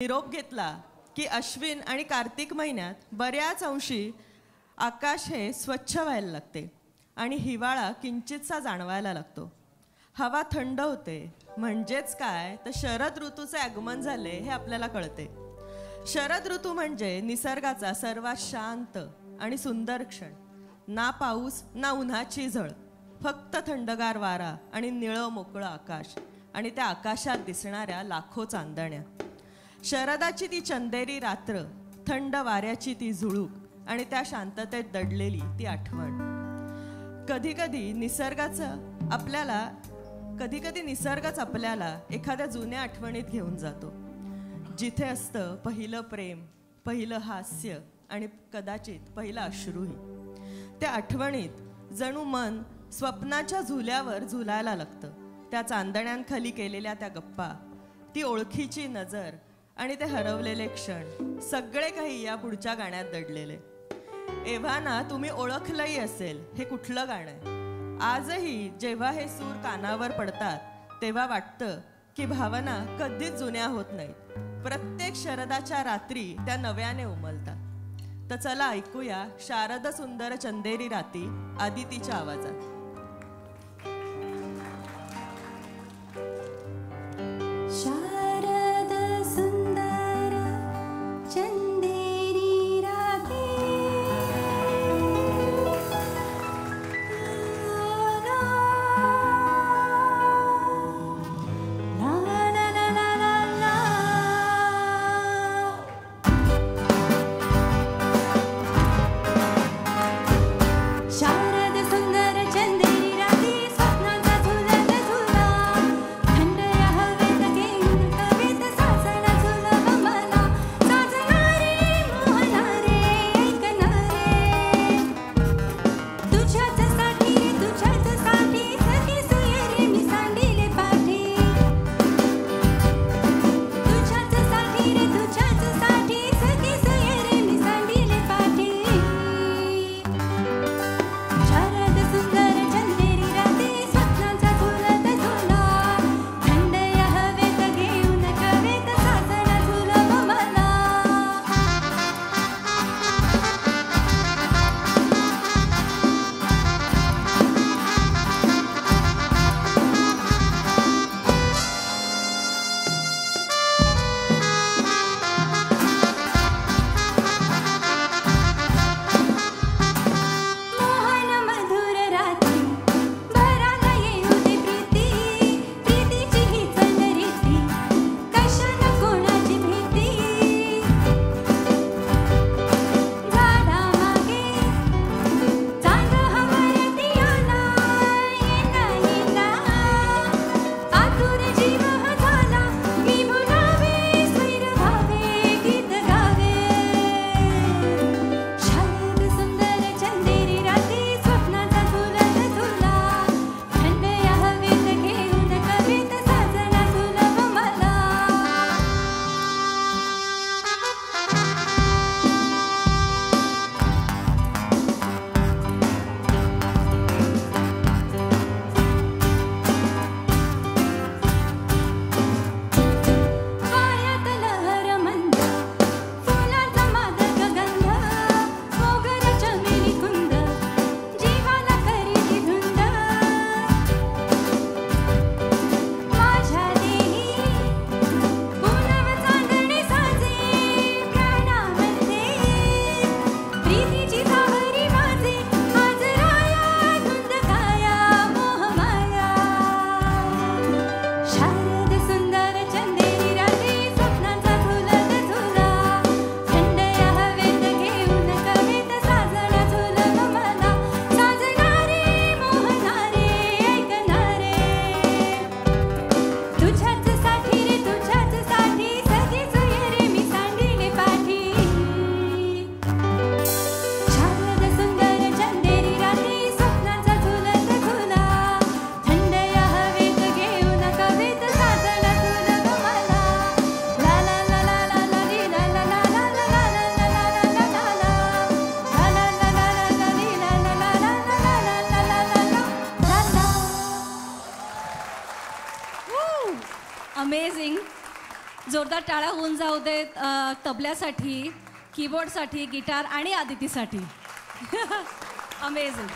निरोप घेतला की अश्विन आणि कार्तिक महिन्यात बऱ्याच अंशी आकाश हे स्वच्छ व्हायला लागते आणि हिवाळा किंचितसा जाणवायला लागतो. हवा थंड होते, म्हणजेच काय तर शरद ऋतूचे आगमन झाले हे आपल्याला कळते. शरद ऋतू म्हणजे निसर्गाचा सर्वात शांत आणि सुंदर क्षण. ना पाऊस ना उन्हाची झळ, फक्त थंडगार वारा आणि निळं मोकळं आकाश आणि त्या आकाशात दिसणाऱ्या लाखो चांदण्या. शरदाची ती चंदेरी रात्र, थंड वाऱ्याची ती झुळूक आणि त्या शांततेत दडलेली ती आठवण. कधी कधी निसर्गच आपल्याला एखाद्या जुन्या आठवणीत घेऊन जातो, जिथे असतं पहिलं प्रेम, पहिलं हास्य आणि कदाचित पहिलं अश्रूही. त्या आठवणीत जणू मन स्वप्नाच्या झुल्यावर झुलायला लागतं. त्या चांदण्यांखाली केलेल्या त्या गप्पा, ती ओळखीची नजर आणि ते हरवलेले क्षण, सगळे काही या पुढच्या गाण्यात दडलेले. एव्हाना तुम्ही ओळखलंही असेल हे कुठलं गाणं आहे. आजही जेव्हा हे सूर कानावर पडतात तेव्हा वाटतं की भावना कधीच जुन्या होत नाहीत. प्रत्येक शरदाच्या रात्री त्या नव्याने उमलतात. तर चला ऐकूया शारद सुंदर चंदेरी राती आदितीच्या आवाजात. शारद सुंदर चंदेरी राती, ला ला ला ला ला ला. शारद सुंदर चंदेरी जाऊ देत तबल्यासाठी, कीबोर्डसाठी, गिटार आणि आदितीसाठी. अमेझिंग.